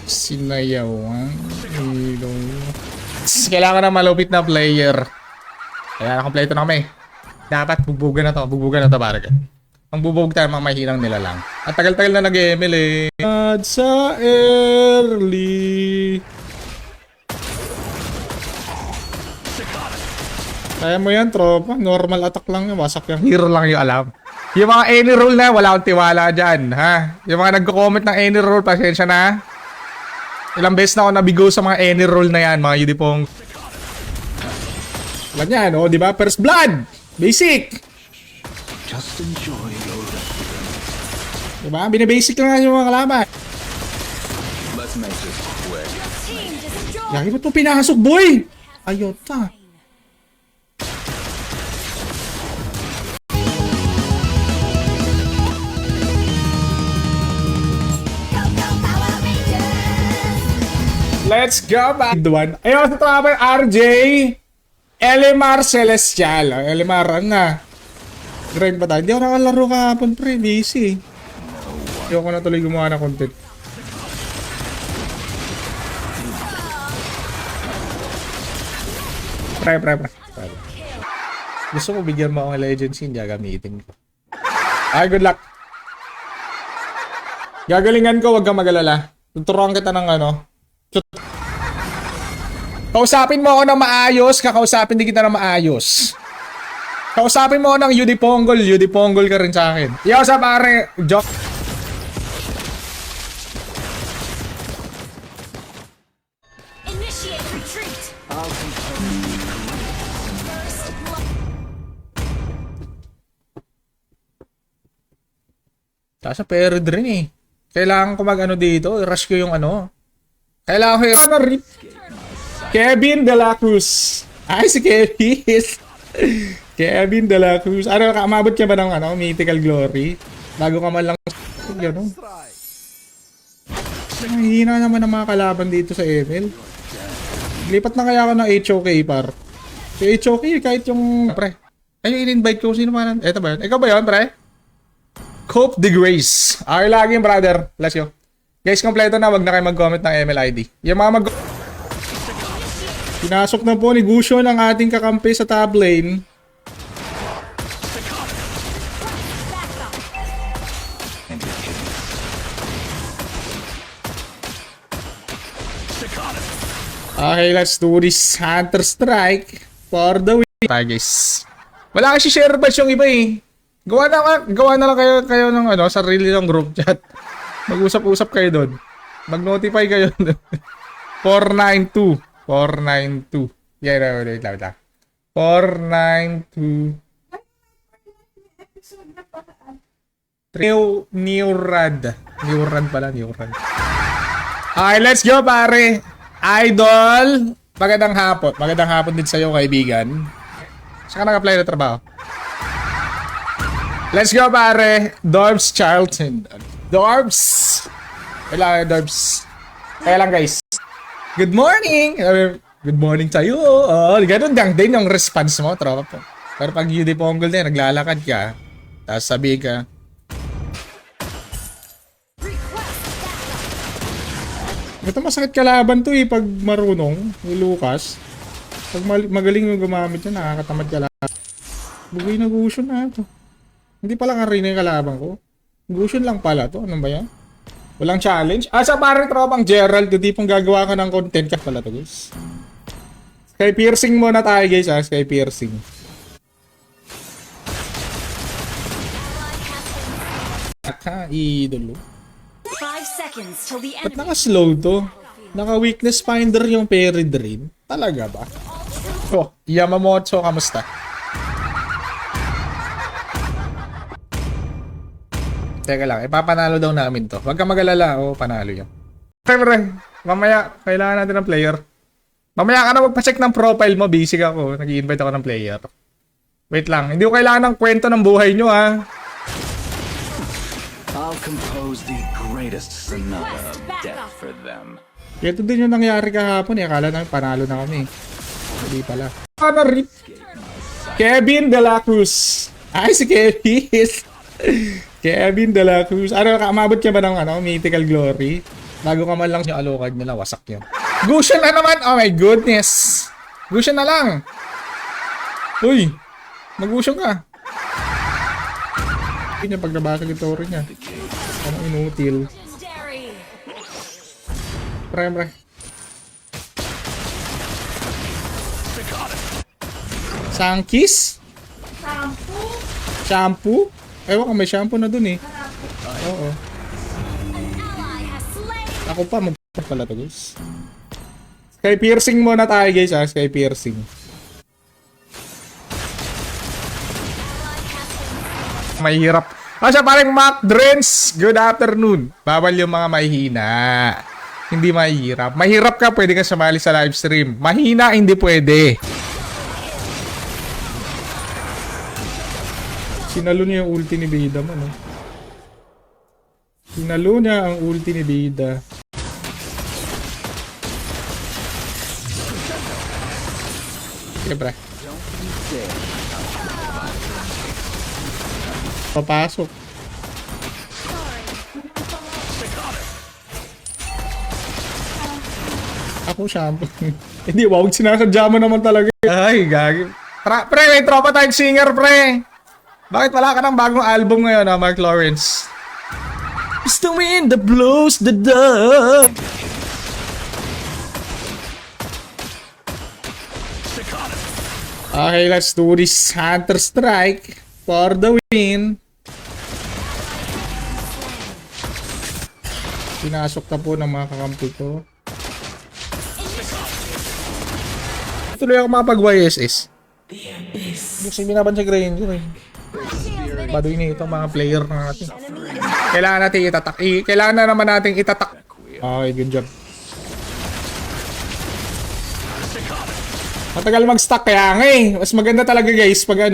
Sinayawan. Kailangan na malupit na player. Kaya kompleto na kami. Dapat bugbugan na to. Bugbugan na to, barag. Ang bubog tayo, mga mahirang nila lang. At tagal-tagal na nag-ML eh. At sa early. Kaya mo yan, tropa. Normal attack lang yun. Wasak yung hero lang yung alam. Yung mga any role na, wala akong tiwala dyan. Ha? Yung mga nagko-comment ng any role, pasensya na. Ilang beses na ako nabigo sa mga any role na yan, mga Yudipong. Wala yan, oh, di ba? First blood! Basic! Just enjoy your Diba? Binibasic lang yung mga kalaban. Let's make this quick. Lagi ba't mo pinasok, boy? Ayota. Let's go back. Ayun, sa tropa RJ. Elimar Celestial. Elimar, ano na? Grind ba tayo? Hindi ako nakalaro kahapon, pre. Busy. Hindi ako na tuloy gumawa ng content. Pre. Gusto ko bigyan mo akong legends, hindi gagamitin ko. Ay, good luck. Gagalingan ko, wag kang mag-alala. Tuturuan kita ng ano. Kausapin mo ako ng maayos, kakausapin din kita ng maayos. Kausapin mo ako ng Yudipongol ka rin sa akin. Yo, sa pare, joke. Initiate retreat. Sa period rin eh. Kailangan ko mag-ano dito, rush ko yung ano. Kailangan ko yung Kevin De La Cruz. Ay, si Kevin. Kevin De La Cruz. Ano, umabot ka ba ng ano, mythical glory? Bago ka man lang yun. Mahina naman ang mga kalaban dito sa ML. Lipat na kaya ako ng HOK par. Si HOK kahit yung pre. Ay, in-invite ko sino man. Eto ba yun? Ikaw ba yun, pre? Cope the Grace. Ay, lagi yung brother. Bless you. Guys, kompleto na. Wag na kayo mag-comment ng ML ID. Yung mga pinasok na po ni Gusion ang ating kakampi sa top lane. Okay, let's do this Hunter Strike for the win. Tayo guys. Wala kasi share batch yung iba eh. Gawa na lang kayo ng ano, sarili ng group chat. Mag-usap-usap kayo doon. Mag-notify kayo doon. 492. Yeah, wait lang. 492. New rad pala. Okay, let's go pare. Idol. Magandang hapon din sa'yo, kaibigan. Saka nag-apply na trabaho. Let's go pare. Dorbs Charlton. Dorbs. Kailangan Dorbs. Kaya lang guys. Good morning. Good morning tayo. Ganun lang din yung response mo, tropa po. Pero pag Yudipongol din, naglalakad ka. Tapos sabi ka. Ito masakit kalaban to eh pag marunong. Ni Lucas. Pag magaling yung gumamit yan, nakakatamad kalaban. Bugay na Gusion na ito. Hindi pala arena yung kalaban ko. Gusion lang pala to. Ano ba yan? Walang challenge. Sa parang tropang Gerald, hindi pong gagawa ka ng content ka pala to guys. Sky piercing muna tayo guys ha. Sky piercing. Idolo. 5 seconds till the Ba't enemy. naka-slow to? Naka-weakness finder yung Peregrine? Talaga ba? Oh, Yamamoto, kamusta? Teka lang, ipapanalo daw namin to. Huwag kang mag-alala, panalo yun. Okay, mamaya, kailangan natin ng player. Mamaya ka na magpa-check ng profile mo, busy ako. Nag-i-invite ako ng player. Wait lang, hindi ko kailangan ng kwento ng buhay nyo, ha? I'll compose the greatest sonata of death for them. Ito din yung nangyari kahapon, eh. Akala namin panalo na kami. Hindi pala. Kevin De La Cruz. Ay, si Kevin. Kevin De La Cruz. Ano, umabot ka ba ng Mythical Glory? Bago ka man lang yung alokad nila, wasak yun. Gusion na naman! Oh my goodness! Gusion na lang! Uy! Mag-gusion ka! Hindi niya pag nabasag yung toro niya. Ano inutil? Legendary. Pre. Sankis? Shampoo? Ewan ko, may shampoo na dun eh. Oo. Ally has slain. Ako pa, pala to guys. Sky piercing muna tayo guys ha, sky piercing. Mahirap. Siya parang Mac Drens, good afternoon. Bawal yung mga mahina. Hindi mahirap. Mahirap ka, pwede ka sumali sa live stream. Mahina, hindi pwede. Sinalo niya yung ulti ni Beda mo, no? Sinalo niya ang ulti ni Beda. Siyempre. Papasok. Ako shampoo. Hindi, wag sinasadya mo naman talaga. Ay, gagi. Pre, may tropa tayong singer, pre. Bakit wala ka ng bagong album ngayon, Mark Lawrence? It's the wind that blows the dove. Okay, let's do this Hunter Strike for the win. Pinasok na po ng mga kakampi ko. Tuloy ako makapag-YSS. Gusto yung binaban sa Granger eh. Baduy na itong mga player natin. Kailangan natin itatak. Kailangan na naman natin itatak. Okay, good job. Matagal mag-stack kaya nga eh. Mas maganda talaga guys pag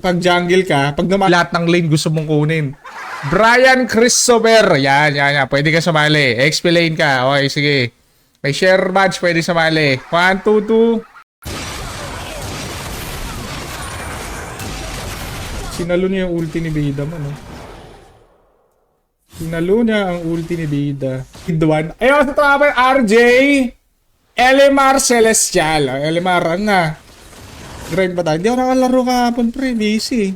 pag jungle ka, pag naman lahat ng lane gusto mong kunin. Brian Christopher. Yan. Pwede ka sumali. XP lane ka. Okay, sige. May share badge, pwede sumali. 1, 2, 2. Sinalo niya yung ulti ni Beda mo, no? Sinalo niya ang ulti ni Beda. Idwan. Ayun, sa tropa RJ! Elimar Celestial. Elimar, ano na? Grind ba tayo? Hindi ako nakalaro kahapon, pre. Busy.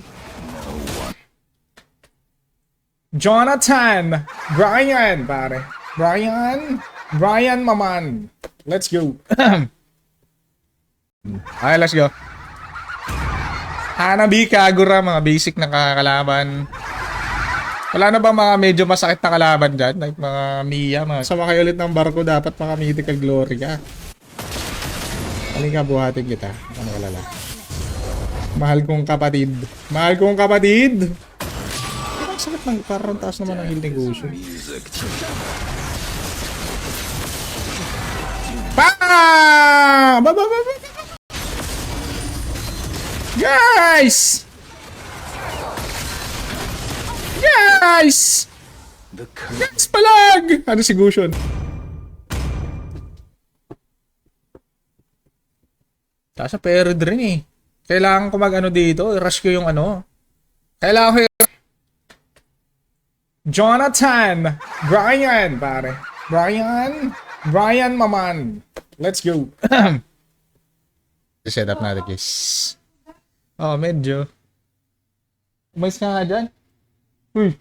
Jonathan! Brian, pare. Brian Maman. Let's go. Okay, let's go. Hanabi, Kagura, mga basic na kakalaban. Wala na ba mga medyo masakit na kalaban dyan? Like mga Mia, mga... Sama kayo ulit ng barko, dapat mga Mythical Glory ka. Halika, buhatin kita. Ano kalala? Mahal kong kapatid. Mahal kong kapatid! Ang sakit ng... Parang taas naman ang heal negosyo. Pa! Ba! Guys! Guys! Guys, palag! Ano si Gusion? Kasa pero rin eh. Kailangan ko mag dito. I-rush ko yung Kailangan ko Jonathan! Brian, pare. Brian Maman. Let's go. Set up natin, guys. Oh, medyo. Umalis ka nga dyan. Uy.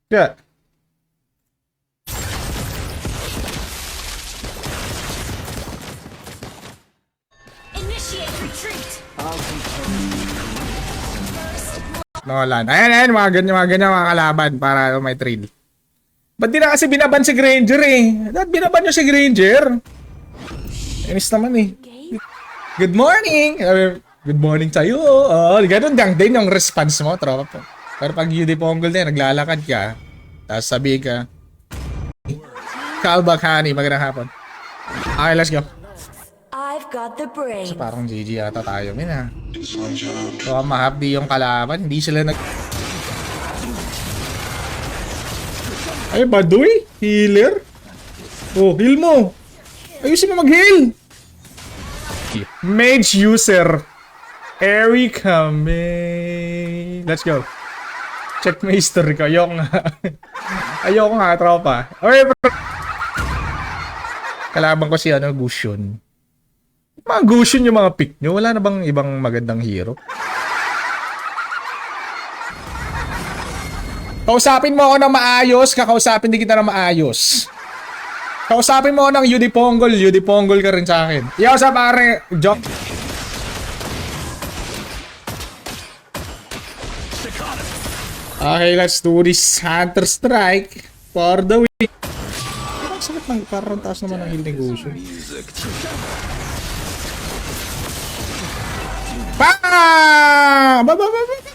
Yeah. Initiate retreat. Nolan. Ayan, mga ganyan mga kalaban para may thrill. Ba't di na kasi binaban si Granger eh? Ba't binaban nyo si Granger? Inis naman eh. Good morning! Good morning sa'yo. Ganun lang din yung response mo, tropa. Pero pag UD Ponggol na yun, naglalakad ka, tapos sabi ka, Kalbak honey, magandang hapon. Okay, let's go. I've got the brain. So, parang GG yata tayo, min ha. So, mahapdi yung kalaban, hindi sila nag... Ay, Baduy? Healer? Oh, heal mo! Ayusin mo mag-heal! Mage user. Airy kami. Let's go. Check my history ko. Ayoko nga. Ayoko nga, tropa. Okay, bro. Kalaban ko si Gusion. Mga Gusion yung mga pick nyo. Wala na bang ibang magandang hero? Kausapin mo ako ng maayos, kakausapin din kita ng maayos. Kausapin mo ako ng Udiponggol ka rin sa akin. Yo, sa pare, joke. Okay, let's do this Hunter Strike for the win. Parang sakit lang, parang taas naman ang heal negosyo. Music. Pa! Ba!